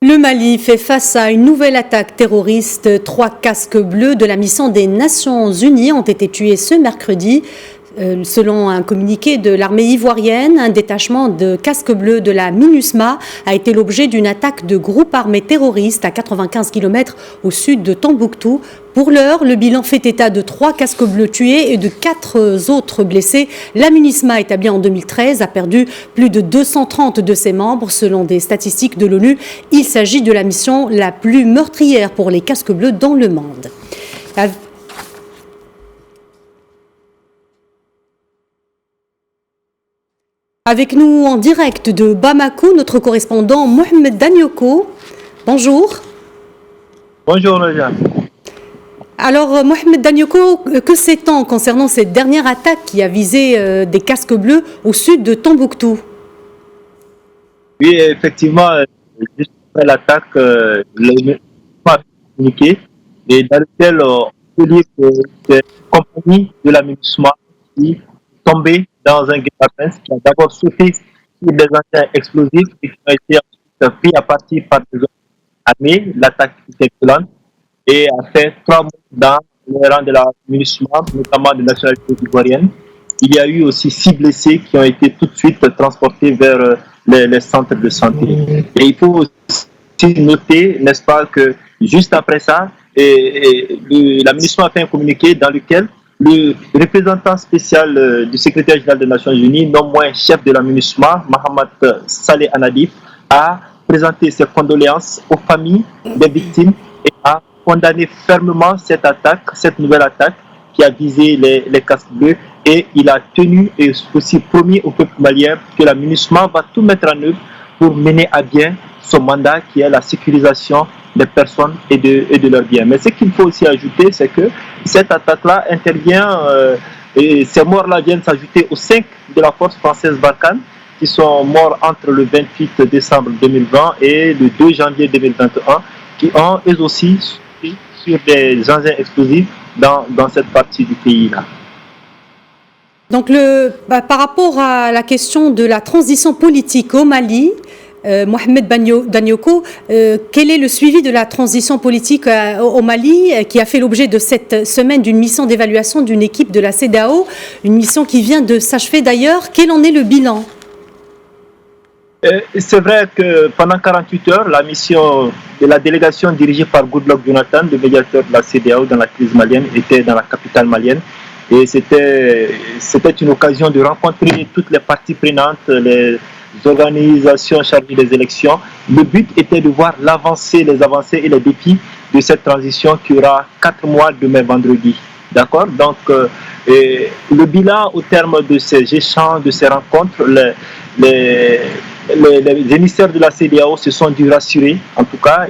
Le Mali fait face à une nouvelle attaque terroriste. 3 casques bleus de la mission des Nations Unies ont été tués ce mercredi. Selon un communiqué de l'armée ivoirienne, un détachement de casques bleus de la MINUSMA a été l'objet d'une attaque de groupes armés terroristes à 95 km au sud de Tombouctou. Pour l'heure, le bilan fait état de 3 casques bleus tués et de 4 autres blessés. La MINUSMA, établie en 2013, a perdu plus de 230 de ses membres. Selon des statistiques de l'ONU, il s'agit de la mission la plus meurtrière pour les casques bleus dans le monde. Avec nous en direct de Bamako, notre correspondant Mohamed Danioko. Bonjour. Bonjour, Nadia. Alors, Mohamed Danioko, que sait-on concernant cette dernière attaque qui a visé des casques bleus au sud de Tombouctou? Oui, effectivement, juste après l'attaque, le a communiqué et dans lequel on peut dire que c'est une compagnie de la MINUSMA qui est tombée dans un guet-apens qui a d'abord sauté sur des engins explosifs et qui ont été ensuite pris à partie par des hommes armés. L'attaque était violente et a fait 3 mois dans les rangs de la MINUSMA, notamment de la nationalité ivoirienne. Il y a eu aussi 6 blessés qui ont été tout de suite transportés vers les centres de santé. Et il faut aussi noter, n'est-ce pas, que juste après ça, la MINUSMA a fait un communiqué dans lequel le représentant spécial du secrétaire général des Nations Unies, non moins chef de la MINUSMA, Mohamed Saleh Anadif, a présenté ses condoléances aux familles des victimes et a condamné fermement cette attaque, cette nouvelle attaque qui a visé les casques bleus, et il a tenu et aussi promis au peuple malien que la MINUSMA va tout mettre en œuvre pour mener à bien son mandat qui est la sécurisation des personnes et de leurs biens. Mais ce qu'il faut aussi ajouter, c'est que cette attaque-là intervient et ces morts-là viennent s'ajouter aux 5 de la force française Barkhane qui sont morts entre le 28 décembre 2020 et le 2 janvier 2021, qui ont eux aussi sur des engins explosifs dans cette partie du pays-là. Donc, par rapport à la question de la transition politique au Mali, Mohamed Danioko, quel est le suivi de la transition politique au Mali qui a fait l'objet de cette semaine d'une mission d'évaluation d'une équipe de la CEDEAO, une mission qui vient de s'achever d'ailleurs. Quel en est le bilan? C'est vrai que pendant 48 heures, la mission de la délégation dirigée par Goodluck Jonathan, le médiateur de la CEDEAO dans la crise malienne, était dans la capitale malienne. Et c'était une occasion de rencontrer toutes les parties prenantes, les organisations chargées des élections. Le but était de voir les avancées et les défis de cette transition qui aura 4 mois demain vendredi. D'accord? Donc, le bilan au terme de ces échanges, de ces rencontres, les émissaires de la CEDEAO se sont dû rassurer. En tout cas,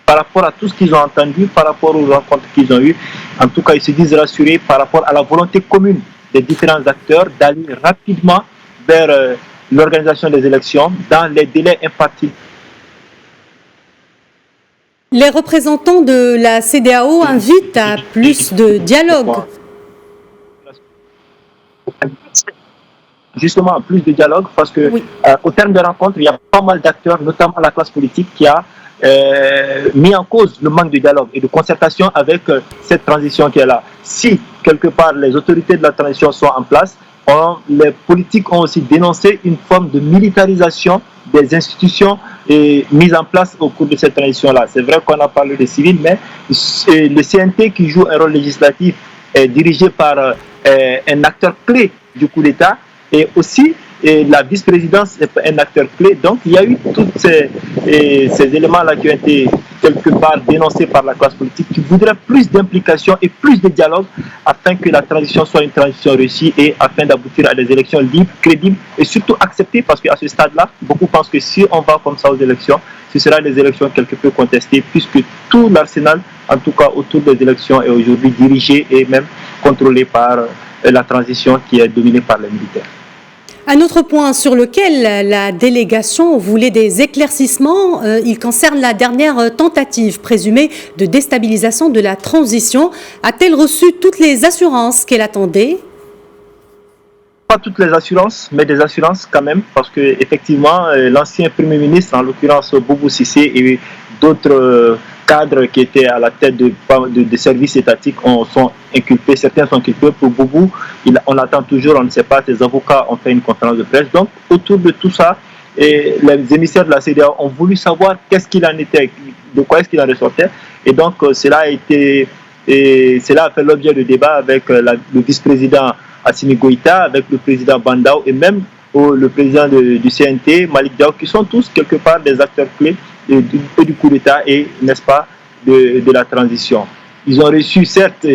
par rapport à tout ce qu'ils ont entendu, par rapport aux rencontres qu'ils ont eues, en tout cas, ils se disent rassurés par rapport à la volonté commune des différents acteurs d'aller rapidement vers l'organisation des élections dans les délais impartis. Les représentants de la CEDEAO invitent à plus de dialogue. Justement, plus de dialogue, parce que oui, au terme de rencontres, il y a pas mal d'acteurs, notamment la classe politique, qui a mis en cause le manque de dialogue et de concertation avec cette transition qui est là. Si, quelque part, les autorités de la transition sont en place, les politiques ont aussi dénoncé une forme de militarisation des institutions mises en place au cours de cette transition-là. C'est vrai qu'on a parlé des civils, mais le CNT qui joue un rôle législatif est dirigé par un acteur clé du coup d'État, et aussi la vice-présidence est un acteur clé. Donc il y a eu tous ces éléments-là qui ont été quelque part dénoncés par la classe politique, qui voudrait plus d'implication et plus de dialogue afin que la transition soit une transition réussie et afin d'aboutir à des élections libres, crédibles et surtout acceptées, parce qu'à ce stade-là, beaucoup pensent que si on va comme ça aux élections, ce sera des élections quelque peu contestées, puisque tout l'arsenal, en tout cas autour des élections, est aujourd'hui dirigé et même contrôlé par la transition qui est dominée par les militaires. Un autre point sur lequel la délégation voulait des éclaircissements, il concerne la dernière tentative présumée de déstabilisation de la transition. A-t-elle reçu toutes les assurances qu'elle attendait? pas toutes les assurances, mais des assurances quand même, parce que effectivement, l'ancien Premier ministre, en l'occurrence Boubou Cissé, et d'autres cadres qui étaient à la tête de services étatiques sont inculpés. Certains sont inculpés. Pour Boubou, on attend toujours, on ne sait pas, ses avocats ont fait une conférence de presse. Donc, autour de tout ça, et les émissaires de la CEDEAO ont voulu savoir qu'est-ce qu'il en était, de quoi est-ce qu'il en ressortait. Et donc, cela a fait l'objet de débats avec le vice-président Assimi Goïta, avec le président Bandao et même le président du CNT, Malik Diaw, qui sont tous quelque part des acteurs clés du coup d'État et, n'est-ce pas, de la transition. Ils ont reçu, certes,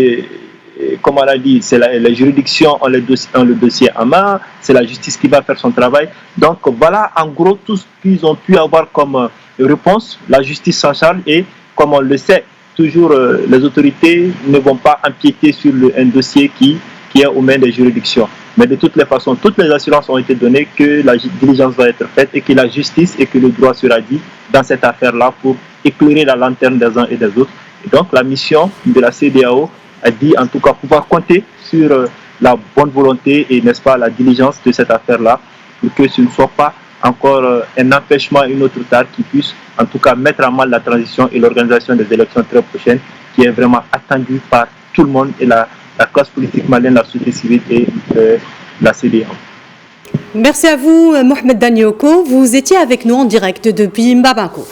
comme on l'a dit, c'est la juridiction ont le dossier en main, c'est la justice qui va faire son travail. Donc voilà, en gros, tout ce qu'ils ont pu avoir comme réponse, la justice s'en charge et, comme on le sait, toujours les autorités ne vont pas empiéter sur un dossier qui est aux mains des juridictions. Mais de toutes les façons, toutes les assurances ont été données que la diligence va être faite et que la justice et que le droit sera dit dans cette affaire-là pour éclairer la lanterne des uns et des autres. Et donc la mission de la CEDEAO a dit en tout cas pouvoir compter sur la bonne volonté et, n'est-ce pas, la diligence de cette affaire-là pour que ce ne soit pas encore un empêchement, une autre tare qui puisse en tout cas mettre en mal la transition et l'organisation des élections très prochaines qui est vraiment attendue par tout le monde et la classe politique malienne, la société civile et la CEDEAO. Merci à vous, Mohamed Danioko. Vous étiez avec nous en direct depuis Mbabako.